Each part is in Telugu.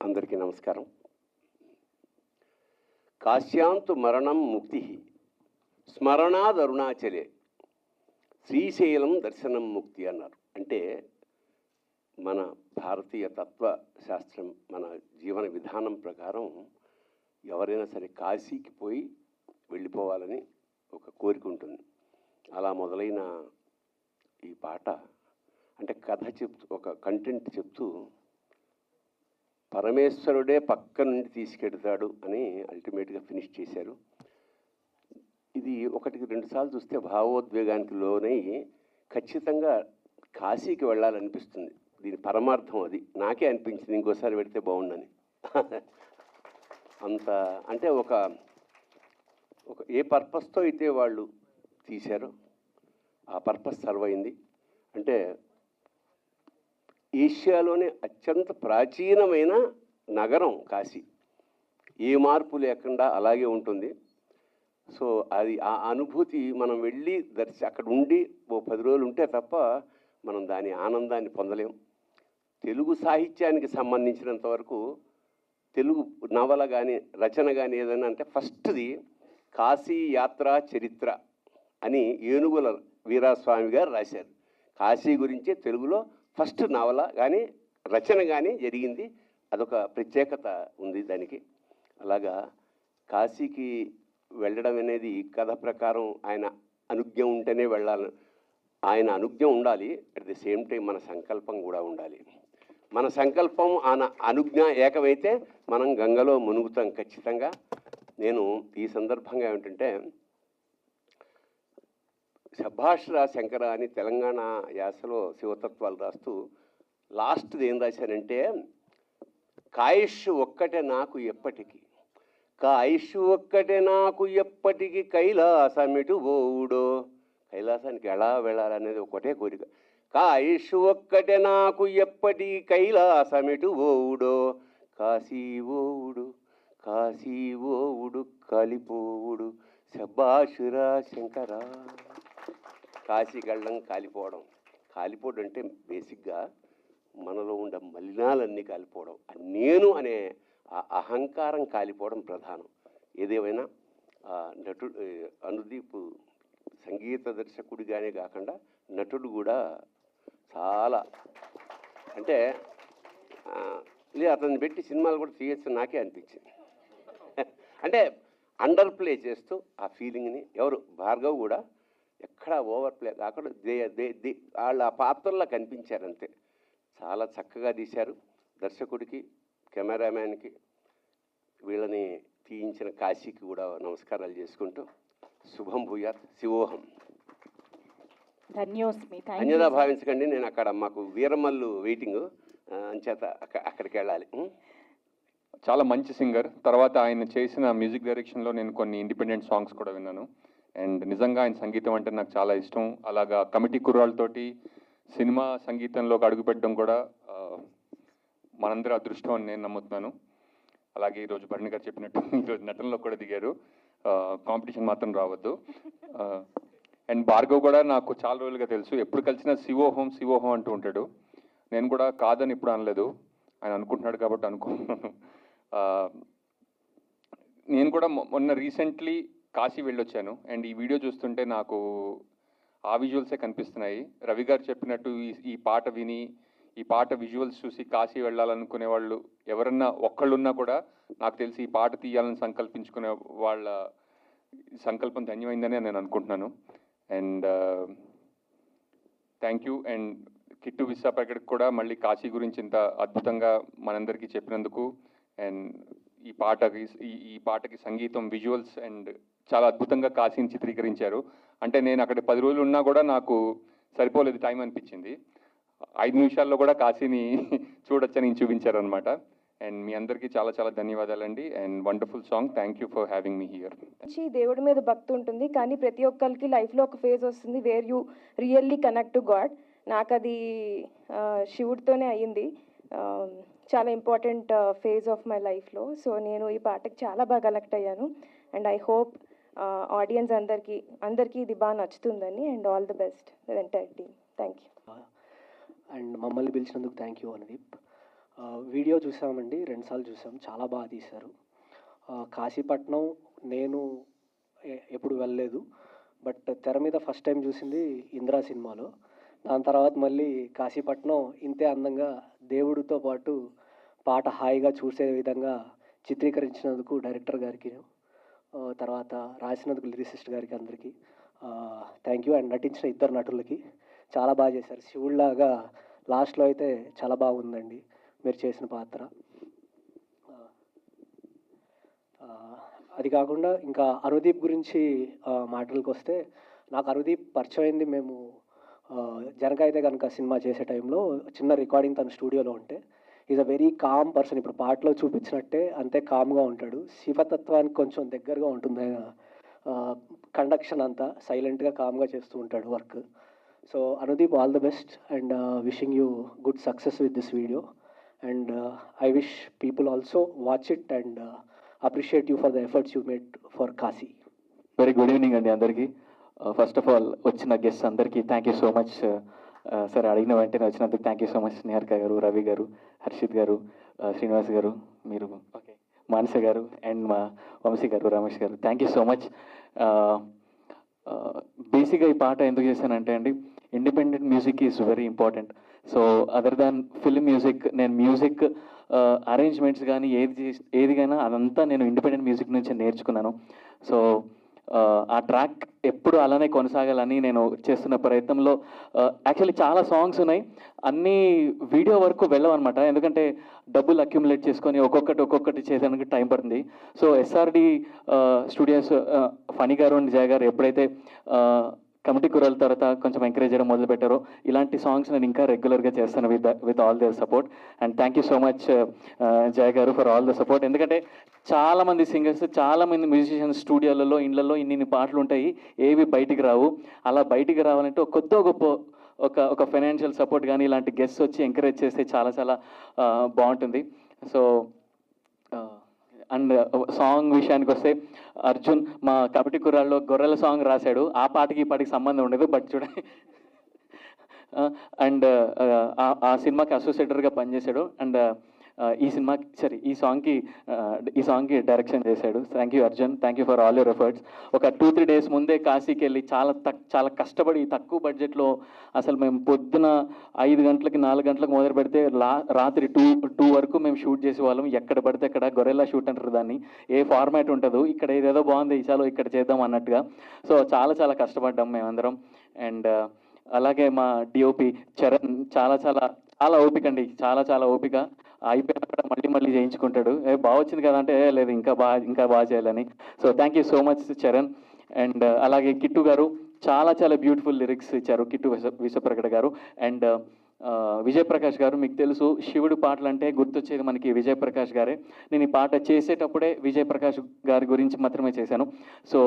అందరికీ నమస్కారం. కాశ్యాంతు మరణం ముక్తి స్మరణాదరుణాచలే శ్రీశైలం దర్శనం ముక్తి అన్నారు. అంటే మన భారతీయ తత్వశాస్త్రం, మన జీవన విధానం ప్రకారం ఎవరైనా సరే కాశీకి పోయి వెళ్ళిపోవాలని ఒక కోరిక ఉంటుంది. అలా మొదలైన ఈ పాట అంటే కథ చెప్తూ, ఒక కంటెంట్ చెప్తూ పరమేశ్వరుడే పక్క నుండి తీసుకెడతాడు అని అల్టిమేట్గా ఫినిష్ చేశారు. ఇది ఒకటికి రెండు సార్లు చూస్తే భావోద్వేగానికి లోనై ఖచ్చితంగా కాశీకి వెళ్ళాలనిపిస్తుంది. దీని పరమార్థం అది. నాకే అనిపించింది ఇంకోసారి పెడితే బాగుండని. అంత అంటే ఒక ఏ పర్పస్తో అయితే వాళ్ళు తీశారో ఆ పర్పస్ సర్వ్ అయింది. అంటే ఏషియాలోనే అత్యంత ప్రాచీనమైన నగరం కాశీ, ఏ మార్పు లేకుండా అలాగే ఉంటుంది. సో అది ఆ అనుభూతి మనం వెళ్ళి అక్కడ ఉండి ఓ 10 రోజులు ఉంటే తప్ప మనం దాని ఆనందాన్ని పొందలేం. తెలుగు సాహిత్యానికి సంబంధించినంత వరకు తెలుగు నవల కానీ రచన కానీ ఏదైనా అంటే ఫస్ట్ది కాశీ యాత్రా చరిత్ర అని ఏనుగుల వీరాస్వామి గారు రాశారు. కాశీ గురించే తెలుగులో ఫస్ట్ నవల కానీ రచన కానీ జరిగింది. అదొక ప్రత్యేకత ఉంది దానికి. అలాగా కాశీకి వెళ్ళడం అనేది కథ ప్రకారం ఆయన అనుజ్ఞ ఉంటేనే వెళ్ళాలి. ఆయన అనుజ్ఞ ఉండాలి, అట్ ది సేమ్ టైం మన సంకల్పం కూడా ఉండాలి. మన సంకల్పం ఆయన అనుజ్ఞ ఏకమైతే మనం గంగలో మునుగుతాం ఖచ్చితంగా. నేను ఈ సందర్భంగా ఏమిటంటే శభాష్రా శంకర అని తెలంగాణ యాసలో శివతత్వాలు రాస్తూ లాస్ట్ది ఏం రాశారంటే, కాయుష్ ఒక్కటే నాకు ఎప్పటికీ, కాయుష్ ఒక్కటే నాకు ఎప్పటికీ, కైలాసమిటు ఓవుడో. కైలాసానికి ఎలా వెళ్ళాలనేది ఒకటే కోరిక. కాయుష్ ఒక్కటే నాకు ఎప్పటికీ, కైలాసమిటు ఓవుడో. కాశీ ఓవుడు కాశీ ఓవుడు కాలిపోవుడు శభాష్రా శంకర. కాశీకి వెళ్ళడం కాలిపోవడం. కాలిపోవడం అంటే బేసిక్గా మనలో ఉండే మలినాలన్నీ కాలిపోవడం, నేను అనే ఆ అహంకారం కాలిపోవడం ప్రధానం. ఏదేమైనా నటుడు అనుదీప్ సంగీత దర్శకుడిగానే కాకుండా నటుడు కూడా చాలా అంటే అతన్ని పెట్టి సినిమాలు కూడా తీయచ్చు నాకే అనిపించింది. అంటే అండర్ ప్లే చేస్తూ ఆ ఫీలింగ్ని ఎవరు భార్గవ్ కూడా ఎక్కడ ఓవర్ ప్లే కాకుండా వాళ్ళ ఆ పాత్రల్లో కనిపించారంతే. చాలా చక్కగా తీశారు. దర్శకుడికి, కెమెరామ్యాన్కి, వీళ్ళని తీయించిన కాశీకి కూడా నమస్కారాలు చేసుకుంటూ శుభం భూయాత్. శివోహం. ధన్యదా భావించకండి. నేను అక్కడ మాకు వీరమల్లు వెయిటింగ్ అంచేత అక్కడికి వెళ్ళాలి. చాలా మంచి సింగర్. తర్వాత ఆయన చేసిన మ్యూజిక్ డైరెక్షన్లో నేను కొన్ని ఇండిపెండెంట్ సాంగ్స్ కూడా విన్నాను. అండ్ నిజంగా ఆయన సంగీతం అంటే నాకు చాలా ఇష్టం. అలాగా కమిటీ కుర్రాళ్ళతోటి సినిమా సంగీతంలోకి అడుగుపెట్టడం కూడా మనందరి అదృష్టం అని నేను నమ్ముతున్నాను. అలాగే ఈరోజు భరణి గారు చెప్పినట్టు ఈరోజు నటనలో కూడా దిగారు. కాంపిటీషన్ మాత్రం రావద్దు. అండ్ భార్గవ్ కూడా నాకు చాలా రోజులుగా తెలుసు. ఎప్పుడు కలిసినా శివోహం శివోహం అంటూ ఉంటాడు. నేను కూడా కాదని ఇప్పుడు అనలేదు, ఆయన అనుకుంటున్నాడు కాబట్టి అనుకుంటున్నాను. నేను కూడా మొన్న రీసెంట్లీ కాశీ వెళ్ళొచ్చాను. అండ్ ఈ వీడియో చూస్తుంటే నాకు ఆ విజువల్సే కనిపిస్తున్నాయి. రవి గారు చెప్పినట్టు ఈ పాట విని, ఈ పాట విజువల్స్ చూసి కాశీ వెళ్ళాలనుకునే వాళ్ళు ఎవరన్నా ఒక్కళ్ళున్నా కూడా నాకు తెలిసి ఈ పాట తీయాలని సంకల్పించుకునే వాళ్ళ సంకల్పం ధన్యమైందని నేను అనుకుంటున్నాను. And thank you. And Kittu విశాఖపట్నకి కూడా మళ్ళీ కాశీ గురించి ఇంత అద్భుతంగా మనందరికీ చెప్పినందుకు. అండ్ ఈ పాటకి సంగీతం, విజువల్స్ అండ్ చాలా అద్భుతంగా కాశీని చిత్రీకరించారు. అంటే నేను అక్కడ 10 రోజులు ఉన్నా కూడా నాకు సరిపోలేదు, టైం అనిపించింది. 5 నిమిషాల్లో కూడా కాశీని చూడొచ్చని చూపించారనమాట. అండ్ మీ అందరికీ చాలా చాలా ధన్యవాదాలండి. And wonderful song. Thank you for having me here. దేవుడి మీద భక్తి ఉంటుంది, కానీ ప్రతి ఒక్కరికి లైఫ్లో ఒక ఫేజ్ వస్తుంది where you really connect to God. నాకు అది శివుడితోనే అయ్యింది. చాలా ఇంపార్టెంట్ ఫేజ్ ఆఫ్ మై లైఫ్లో. సో నేను ఈ పాటకి చాలా బాగా కనెక్ట్ అయ్యాను. అండ్ ఐ హోప్ ఆడియన్స్ అందరికీ ఇది బాగా నచ్చుతుందని. And all the best entire team. Thank you. And మమ్మల్ని పిలిచినందుకు థ్యాంక్ యూ అనుదీప్. వీడియో చూసామండి, 2 సార్లు చూసాం. చాలా బాగా తీశారు. కాశీపట్నం నేను ఎప్పుడు వెళ్ళలేదు. బట్ తెర మీద ఫస్ట్ టైం చూసింది 'ఇంద్ర' సినిమాలో. దాని తర్వాత మళ్ళీ కాశీపట్నం ఇంతే అందంగా దేవుడితో పాటు పాట హాయిగా చూసే విధంగా చిత్రీకరించినందుకు డైరెక్టర్ గారికి, తర్వాత రాసినందుకు లిరిసిస్ట్ గారికి అందరికీ థ్యాంక్ యూ. అండ్ నటించిన ఇద్దరు నటులకి చాలా బాగా చేశారు. శివుడిలాగా లాస్ట్లో అయితే చాలా బాగుందండి మీరు చేసిన పాత్ర. అది కాకుండా ఇంకా అనుదీప్ గురించి మాటలకు వస్తే, నాకు అనుదీప్ పరిచయం అయింది మేము జనక అయితే కనుక సినిమా చేసే టైంలో చిన్న రికార్డింగ్ తన స్టూడియోలో ఉంటే. Is a very calm person. ఇప్పుడు పాటలో చూపించినట్టే అంతే కామ్గా ఉంటాడు. శివతత్వానికి కొంచెం దగ్గరగా ఉంటుంది ఆయన కండక్షన్ అంతా. సైలెంట్గా కామ్గా చేస్తూ ఉంటాడు work. So Anudeep, all the best and wishing you good success with this video. And I wish people also watch it and appreciate you for the efforts you made for Kashi. Very good evening అండి అందరికీ. ఫస్ట్ ఆఫ్ ఆల్ వచ్చిన గెస్ట్ అందరికీ thank you so much. Sir అడిగిన వెంటనే వచ్చినందుకు thank you so much. Niharika గారు, రవి గారు, హర్షిత్ గారు, శ్రీనివాస్ గారు, మీరు ఓకే, మానస గారు అండ్ మా వంశీ గారు, రమేష్ గారు, థ్యాంక్ యూ సో మచ్. బేసిక్గా ఈ పాట ఎందుకు చేశానంటే అండి, independent music is very important. So other than film music, నేను మ్యూజిక్ అరేంజ్మెంట్స్ కానీ ఏదిగైనా అదంతా నేను ఇండిపెండెంట్ మ్యూజిక్ నుంచి నేర్చుకున్నాను. సో ఆ ట్రాక్ ఎప్పుడు అలానే కొనసాగాలని నేను చేస్తున్న ప్రయత్నంలో యాక్చువల్లీ చాలా సాంగ్స్ ఉన్నాయి, అన్నీ వీడియో వరకు వెళ్ళవన్నమాట. ఎందుకంటే డబ్బులు అక్యుములేట్ చేసుకొని ఒక్కొక్కటి చేసేందుకు టైం పడుతుంది. సో ఎస్ఆర్డి స్టూడియోస్ ఫణి గారు అండ్ జయ గారు ఎప్పుడైతే కమిటీ కుర్రాల తర్వాత కొంచెం ఎంకరేజ్ చేయడం మొదలుపెట్టారో, ఇలాంటి సాంగ్స్ నేను ఇంకా రెగ్యులర్గా చేస్తాను with all their support. And thank you so much Jaya గారు ఫర్ ఆల్ ద సపోర్ట్. ఎందుకంటే చాలామంది సింగర్స్, చాలామంది మ్యూజిషియన్స్ స్టూడియోలలో, ఇండ్లలో ఇన్ని పాటలు ఉంటాయి, ఏవి బయటికి రావు. అలా బయటికి రావాలంటే కొద్దో గొప్ప ఒక ఫైనాన్షియల్ సపోర్ట్ కానీ ఇలాంటి గెస్ట్స్ వచ్చి ఎంకరేజ్ చేస్తే చాలా చాలా బాగుంటుంది. సో అండ్ సాంగ్ విషయానికి వస్తే, అర్జున్ మా కమిటీ కుర్రాల్లో గొర్రెల సాంగ్ రాశాడు. ఆ పాటకి ఈ పాటకి సంబంధం ఉండదు, బట్ చూడండి. అండ్ ఆ సినిమాకి అసోసియేటర్గా పనిచేశాడు. అండ్ ఈ సాంగ్కి డైరెక్షన్ చేశాడు. Thank you Arjun, thank you for all your efforts. ఒక 2-3 డేస్ ముందే కాశీకి వెళ్ళి చాలా కష్టపడి తక్కువ బడ్జెట్లో, అసలు మేము పొద్దున 5 గంటలకి 4 గంటలకు మొదలు పెడితే రాత్రి 2 వరకు మేము షూట్ చేసేవాళ్ళం. ఎక్కడ పడితే అక్కడ గొరెల్లా షూట్ అంటారు దాన్ని. ఏ ఫార్మాట్ ఉండదు, ఇక్కడ ఏదేదో బాగుంది చాలు ఇక్కడ చేద్దాం అన్నట్టుగా. సో చాలా కష్టపడ్డాం మేమందరం. అండ్ అలాగే మా డిఓపి చరణ్ చాలా ఓపిక అండి, చాలా ఓపిక. అయిపోయినా కూడా మళ్ళీ చేయించుకుంటాడు. బాగా వచ్చింది కదా అంటే, లేదు ఇంకా బాగా చేయాలని. So thank you so much Charan. And అలాగే కిట్టు గారు చాలా బ్యూటిఫుల్ లిరిక్స్ ఇచ్చారు, కిట్టు విశ్వప్రకట గారు. అండ్ విజయప్రకాష్ గారు, మీకు తెలుసు శివుడు పాటలు అంటే గుర్తొచ్చేది మనకి విజయప్రకాష్ గారే. నేను ఈ పాట చేసేటప్పుడే విజయప్రకాష్ గారి గురించి మాత్రమే చేశాను. సో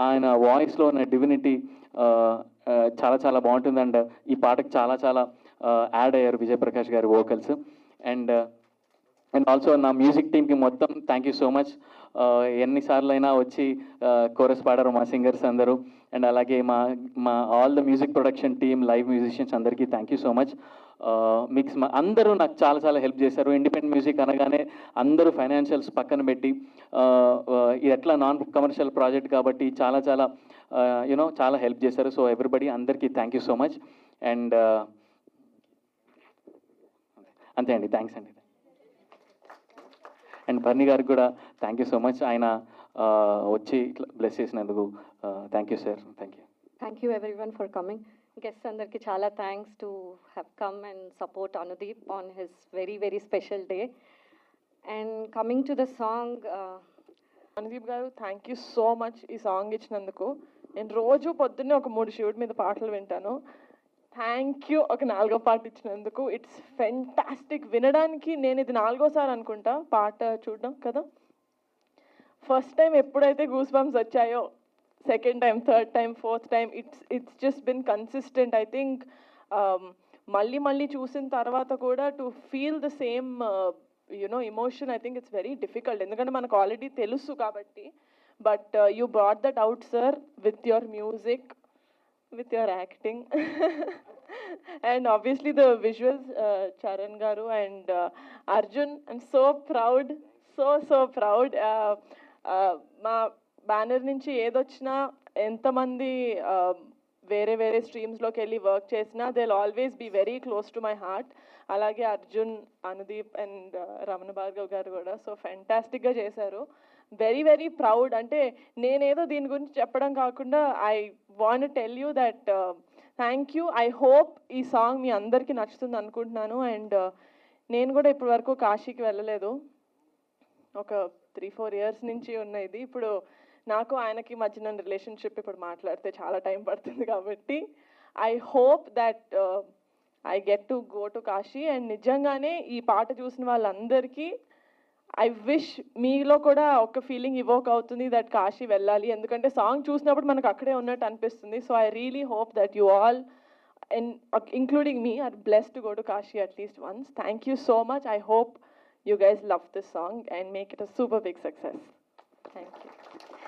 ఆయన వాయిస్లో ఉన్న డివినిటీ చాలా బాగుంటుంది. అండ్ ఈ పాటకు చాలా యాడ్ అయ్యారు విజయప్రకాష్ గారి వోకల్స్. అండ్ ఆల్సో నా మ్యూజిక్ టీమ్కి మొత్తం థ్యాంక్ యూ సో మచ్. ఎన్నిసార్లు అయినా వచ్చి కోరస్ పాడారు మా సింగర్స్ అందరూ. అండ్ అలాగే మా all the music production team, live musicians అందరికీ థ్యాంక్ యూ సో మచ్. అందరూ నాకు చాలా హెల్ప్ చేశారు. ఇండిపెండెంట్ మ్యూజిక్ అనగానే అందరూ ఫైనాన్షియల్స్ పక్కన పెట్టి, ఇది ఎట్లా నాన్ కమర్షియల్ ప్రాజెక్ట్ కాబట్టి చాలా హెల్ప్ చేశారు. సో ఎవ్రీబడి, అందరికీ thank you so much. And అంతే అండి, థ్యాంక్స్ అండి. అండ్ బర్నీ గారికి కూడా థ్యాంక్ యూ సో మచ్, ఆయన వచ్చి ఇట్లా బ్లెస్ చేసినందుకు. Thank you sir, thank you. Thank you everyone for coming. Guests andarki chala thanks to have come and support Anudeep on his very special day. And coming to the song, Anudeep గారు, థ్యాంక్ యూ సో మచ్ ఈ సాంగ్ ఇచ్చినందుకు. నేను రోజు పొద్దున్నే ఒక 3 శివుడి మీద పాటలు వింటాను. థ్యాంక్ యూ ఒక 4వ పాట ఇచ్చినందుకు. It's fantastic. వినడానికి నేను ఇది 4వసారి అనుకుంటా పాట చూడడం కదా. ఫస్ట్ టైం ఎప్పుడైతే గూస్ బంప్స్ వచ్చాయో, second time, third time, fourth time, it's just been consistent. I think మళ్ళీ చూసిన తర్వాత కూడా to feel the same emotion, I think it's very difficult. ఎందుకంటే మనకు ఆల్రెడీ తెలుసు కాబట్టి. But you brought that out sir, with your music, with your acting. And obviously the visuals, Charan Garu and Arjun, I'm so proud, so proud. మా బ్యానర్ నుంచి ఏదొచ్చినా ఎంతమంది వేరే వేరే స్ట్రీమ్స్లోకి వెళ్ళి వర్క్ చేసినా they will always be very close to my heart. అలాగే అర్జున్, అనుదీప్ అండ్ రమణ భార్గవ్ గారు కూడా సో ఫెంటాస్టిక్గా చేశారు. Very very proud. అంటే నేనేదో దీని గురించి చెప్పడం కాకుండా I want tell you that thank you. I hope ఈ సాంగ్ మీ అందరికీ నచ్చుతుంది అనుకుంటున్నాను. అండ్ నేను కూడా ఇప్పటి వరకు కాశీకి వెళ్ళలేదు, ఒక 3-4 years నుంచి ఉన్న ఇది. ఇప్పుడు నాకు ఆయనకి మధ్యన రిలేషన్షిప్ ఇప్పుడు మాట్లాడితే చాలా టైం పడుతుంది కాబట్టి I hope that I get to go to Kashi. And నిజంగానే ఈ పాట చూసిన వాళ్ళందరికీ ఐ విష్ మీలో కూడా ఒక ఫీలింగ్ ఇవోక్ అవుతుంది దట్ కాశీ వెళ్ళాలి, ఎందుకంటే సాంగ్ చూసినప్పుడు మనకు అక్కడే ఉన్నట్టు అనిపిస్తుంది. So I really hope that you all including me are blessed to go to Kashi at least once. Thank you so much. I hope you guys love this song and make it a super big success. Thank you.